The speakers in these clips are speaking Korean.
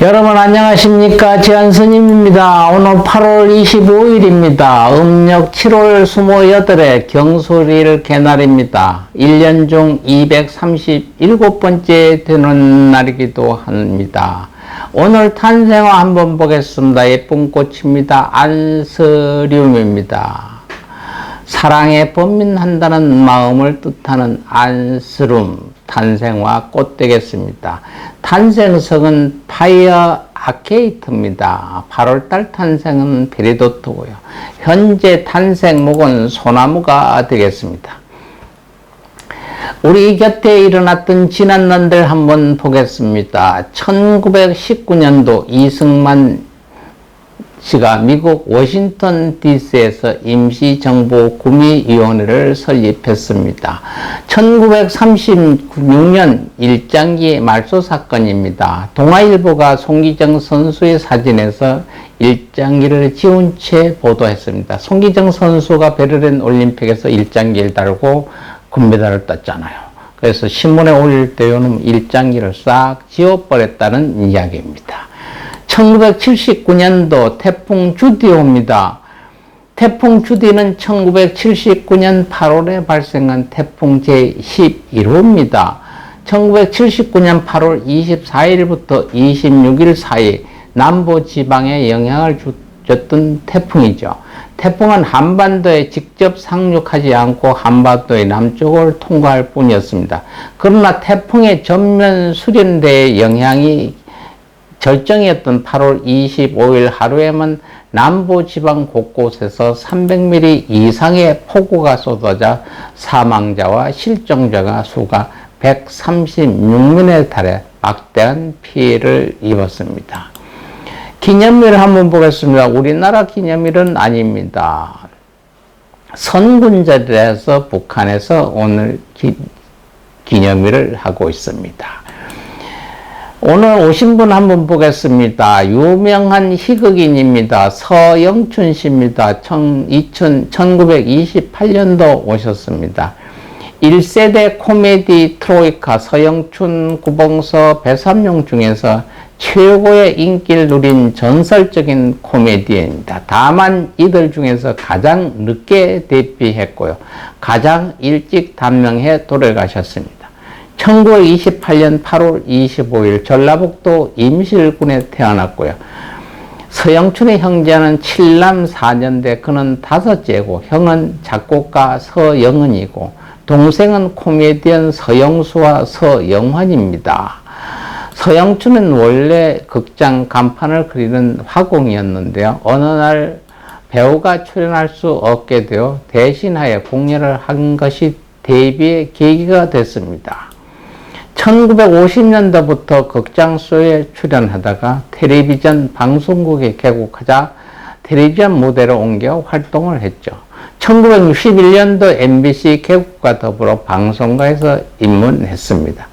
여러분 안녕하십니까? 지한스님입니다. 오늘 8월 25일입니다. 음력 7월 28에 경술일 개날입니다. 1년 중 237번째 되는 날이기도 합니다. 오늘 탄생화 한번 보겠습니다. 예쁜 꽃입니다. 안스륨입니다. 사랑에 번민한다는 마음을 뜻하는 안스룸 탄생화 꽃 되겠습니다. 탄생석은 파이어 아케이트입니다. 8월달 탄생은 페리도트고요. 현재 탄생목은 소나무가 되겠습니다. 우리 곁에 일어났던 지난날들 한번 보겠습니다. 1919년도 이승만 씨가 미국 워싱턴 DC에서 임시정부구미위원회를 설립했습니다. 1936년 일장기 말소 사건입니다. 동아일보가 송기정 선수의 사진에서 일장기를 지운 채 보도했습니다. 송기정 선수가 베를린 올림픽에서 일장기를 달고 금메달을 땄잖아요. 그래서 신문에 올릴 때 요놈 일장기를 싹 지워버렸다는 이야기입니다. 1979년도 태풍 주디오입니다. 태풍 주디는 1979년 8월에 발생한 태풍 제11호입니다. 1979년 8월 24일부터 26일 사이 남부지방에 영향을 줬던 태풍이죠. 태풍은 한반도에 직접 상륙하지 않고 한반도의 남쪽을 통과할 뿐이었습니다. 그러나 태풍의 전면 수련대의 영향이 절정이었던 8월 25일 하루에만 남부지방 곳곳에서 300mm 이상의 폭우가 쏟아져 사망자와 실종자가 수가 136명에 달해 막대한 피해를 입었습니다. 기념일을 한번 보겠습니다. 우리나라 기념일은 아닙니다. 선군절이라서 북한에서 오늘 기념일을 하고 있습니다. 오늘 오신 분 한번 보겠습니다. 유명한 희극인입니다. 서영춘 씨입니다. 1928년도 오셨습니다. 1세대 코미디 트로이카 서영춘, 구봉서, 배삼룡 중에서 최고의 인기를 누린 전설적인 코미디언입니다. 다만 이들 중에서 가장 늦게 데뷔했고요. 가장 일찍 단명해 돌아가셨습니다. 1928년 8월 25일 전라북도 임실군에 태어났고요. 서영춘의 형제는 7남 4년대 그는 5째고 형은 작곡가 서영은이고 동생은 코미디언 서영수와 서영환입니다. 서영춘은 원래 극장 간판을 그리는 화공이었는데요. 어느 날 배우가 출연할 수 없게 되어 대신하여 공연을 한 것이 데뷔의 계기가 됐습니다. 1950년도부터 극장쇼에 출연하다가 텔레비전 방송국에 개국하자 텔레비전 무대로 옮겨 활동을 했죠. 1961년도 MBC 개국과 더불어 방송가에서 입문했습니다.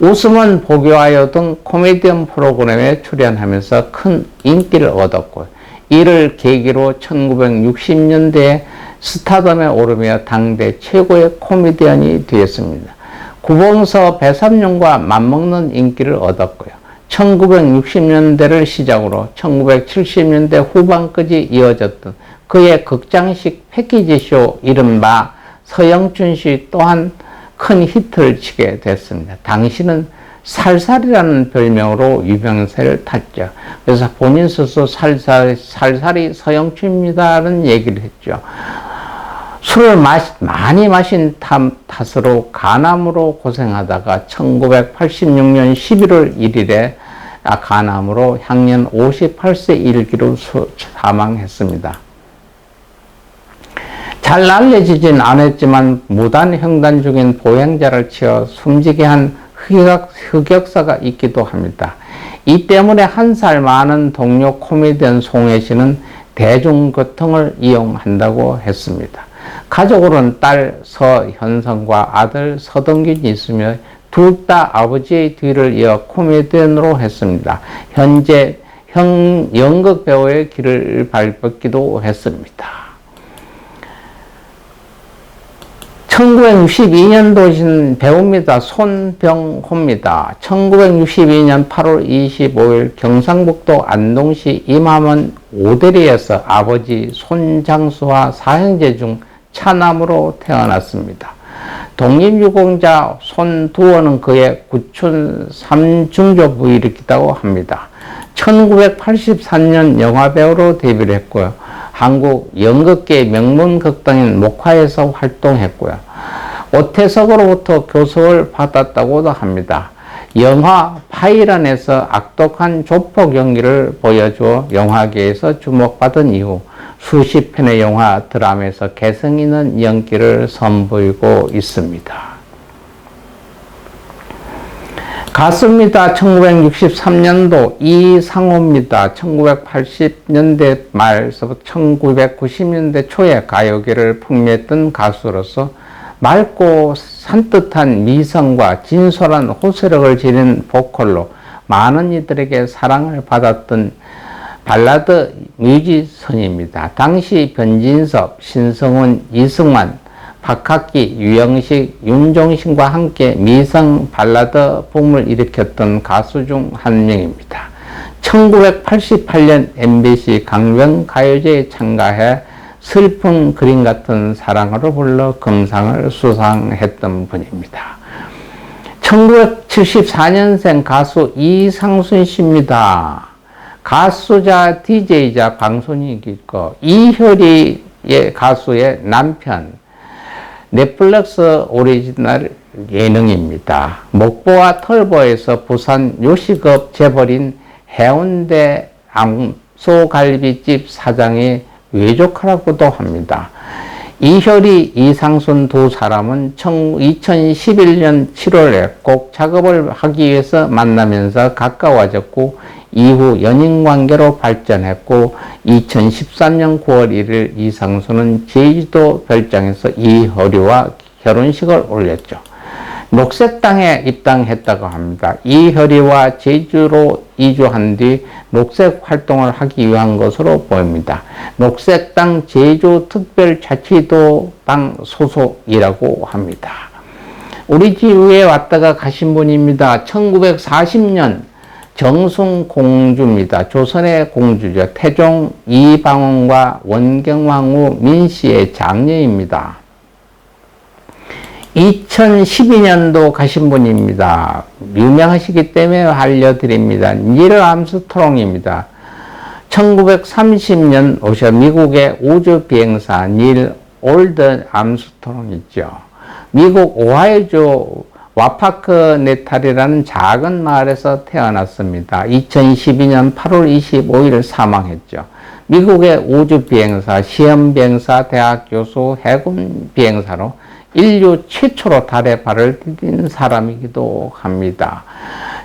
웃음은 보교하여 등 코미디언 프로그램에 출연하면서 큰 인기를 얻었고 이를 계기로 1960년대에 스타덤에 오르며 당대 최고의 코미디언이 되었습니다. 구봉서, 배삼룡과 맞먹는 인기를 얻었고요. 1960년대를 시작으로 1970년대 후반까지 이어졌던 그의 극장식 패키지쇼 이른바 서영춘 씨 또한 큰 히트를 치게 됐습니다. 당시는 살살이라는 별명으로 유명세를 탔죠. 그래서 본인 스스로 살살이 서영춘입니다라는 얘기를 했죠. 술을 많이 마신 탓으로 간암으로 고생하다가 1986년 11월 1일에 간암으로 향년 58세 일기로 사망했습니다. 잘 알려지진 않았지만 무단 횡단 중인 보행자를 치어 숨지게 한 흑역사가 있기도 합니다. 이 때문에 한 살 많은 동료 코미디언 송혜 씨는 대중교통을 이용한다고 했습니다. 가족으로는 딸 서현성과 아들 서동균이 있으며 둘 다 아버지의 뒤를 이어 코미디언으로 했습니다. 현재 연극 배우의 길을 밟았기도 했습니다. 1962년도신 배우입니다. 손병호입니다. 1962년 8월 25일 경상북도 안동시 임함원 오대리에서 아버지 손장수와 사형제 중 차남으로 태어났습니다. 독립유공자 손두원은 그의 구춘 3중조 부일이기도 합니다. 1983년 영화배우로 데뷔를 했고요. 한국 연극계 명문극단인 목화에서 활동했고요. 오태석으로부터 교섭을 받았다고도 합니다. 영화 파이런에서 악독한 조폭 연기를 보여주어 영화계에서 주목받은 이후 수십 편의 영화, 드라마에서 개성 있는 연기를 선보이고 있습니다. 가수입니다. 1963년도 이상호입니다. 1980년대 말서부터 1990년대 초에 가요계를 풍미했던 가수로서 맑고 산뜻한 미성과 진솔한 호소력을 지닌 보컬로 많은 이들에게 사랑을 받았던 발라드 뮤지션입니다. 당시 변진섭, 신성훈, 이승환, 박학기, 유영식, 윤종신과 함께 미성 발라드 붐을 일으켰던 가수 중 한 명입니다. 1988년 MBC 강변 가요제에 참가해 슬픈 그림 같은 사랑으로 불러 금상을 수상했던 분입니다. 1974년생 가수 이상순 씨입니다. 가수자 DJ이자 방송인이고 이효리의 가수의 남편, 넷플릭스 오리지널 예능입니다. 목보와 털보에서 부산 요식업 재벌인 해운대 암소갈비집 사장의 외조카라고도 합니다. 이효리, 이상순 두 사람은 2011년 7월에 꼭 작업을 하기 위해서 만나면서 가까워졌고 이후 연인관계로 발전했고 2013년 9월 1일 이상순은 제주도 별장에서 이효리와 결혼식을 올렸죠. 녹색당에 입당했다고 합니다. 이효리와 제주로 이주한 뒤 녹색 활동을 하기 위한 것으로 보입니다. 녹색당 제주특별자치도당 소속이라고 합니다. 우리 집 위에 왔다가 가신 분입니다. 1940년 정순공주입니다. 조선의 공주죠. 태종 이방원과 원경왕후 민씨의 장녀입니다. 2012년도 가신 분입니다. 유명하시기 때문에 알려드립니다. 닐 암스트롱입니다. 1930년 오셔 미국의 우주비행사 닐 올드 암스트롱 있죠. 미국 오하이주 와파크 네탈이라는 작은 마을에서 태어났습니다. 2012년 8월 25일 사망했죠. 미국의 우주비행사, 시험비행사, 대학교수, 해군비행사로 인류 최초로 달에 발을 디딘 사람이기도 합니다.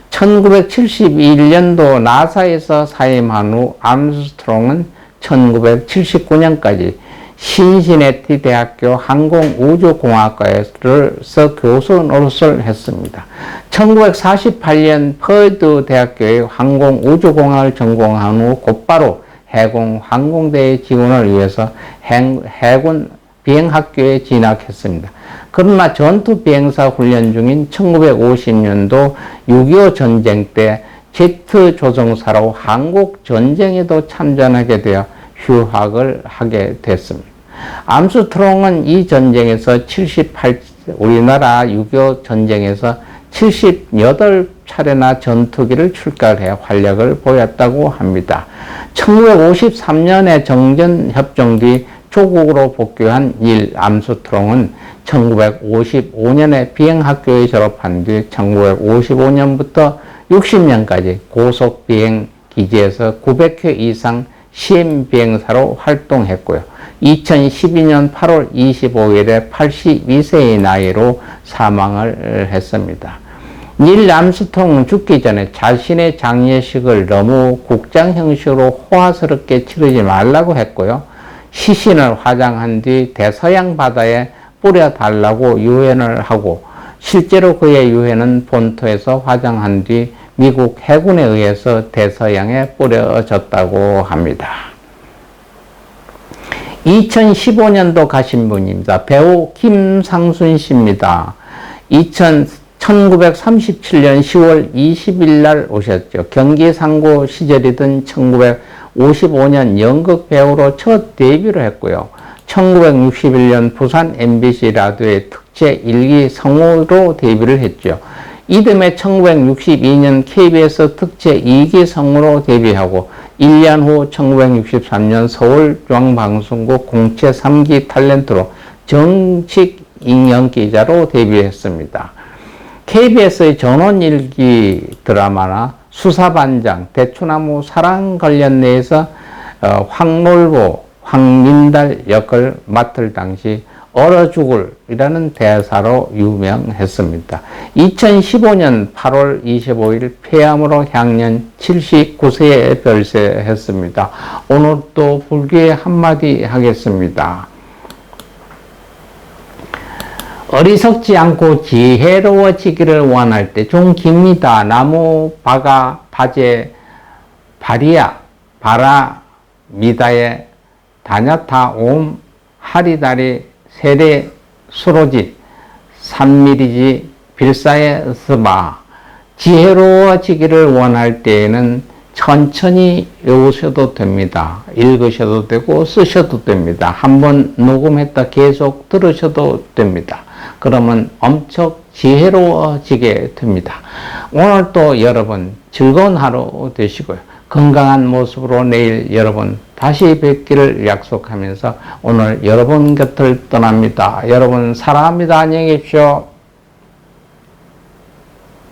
1971년도 나사에서 사임한 후 암스트롱은 1979년까지 신시내티 대학교 항공우주공학과에서 교수 노릇을 했습니다. 1948년 퍼드 대학교의 항공우주공학을 전공한 후 곧바로 해군 항공대의 지원을 위해서 해군 비행학교에 진학했습니다. 그러나 전투비행사 훈련 중인 1950년도 6.25 전쟁 때 제트 조종사로 한국 전쟁에도 참전하게 되어 휴학을 하게 됐습니다. 암스트롱은 이 전쟁에서 우리나라 6.25 전쟁에서 78차례나 전투기를 출발해 활약을 보였다고 합니다. 1953년에 정전협정 뒤 조국으로 복귀한 닐 암스트롱은 1955년에 비행학교에 졸업한 뒤 1955년부터 60년까지 고속비행 기지에서 900회 이상 시험비행사로 활동했고요. 2012년 8월 25일에 82세의 나이로 사망을 했습니다. 닐 암스트롱은 죽기 전에 자신의 장례식을 너무 국장 형식으로 호화스럽게 치르지 말라고 했고요. 시신을 화장한 뒤 대서양 바다에 뿌려달라고 유언을 하고 실제로 그의 유해는 본토에서 화장한 뒤 미국 해군에 의해서 대서양에 뿌려졌다고 합니다. 2015년도 가신 분입니다. 배우 김상순 씨입니다. 1937년 10월 20일 날 오셨죠. 경기 상고 시절이던 1955년 연극 배우로 첫 데뷔를 했고요. 1961년 부산 MBC 라디오의 특제 1기 성우로 데뷔를 했죠. 이듬해 1962년 KBS 특제 2기 성우로 데뷔하고 1년 후 1963년 서울중앙방송국 공채 3기 탤런트로 정식 인연기자로 데뷔했습니다. KBS의 전원일기 드라마나 수사반장, 대추나무 사랑 관련 내에서 황놀보, 황민달 역을 맡을 당시 얼어 죽을이라는 대사로 유명했습니다. 2015년 8월 25일 폐암으로 향년 79세에 별세했습니다. 오늘 또 불교의 한마디 하겠습니다. 어리석지 않고 지혜로워지기를 원할 때 좀 깁니다. 나무, 바가, 바제, 바리야, 바라, 미다에, 다냐타, 옴, 하리다리, 세례, 수로지, 삼미리지, 빌사에 스바. 지혜로워지기를 원할 때에는 천천히 외우셔도 됩니다. 읽으셔도 되고 쓰셔도 됩니다. 한번 녹음했다 계속 들으셔도 됩니다. 그러면 엄청 지혜로워지게 됩니다. 오늘 또 여러분 즐거운 하루 되시고요. 건강한 모습으로 내일 여러분 다시 뵙기를 약속하면서 오늘 여러분 곁을 떠납니다. 여러분 사랑합니다. 안녕히 계십시오.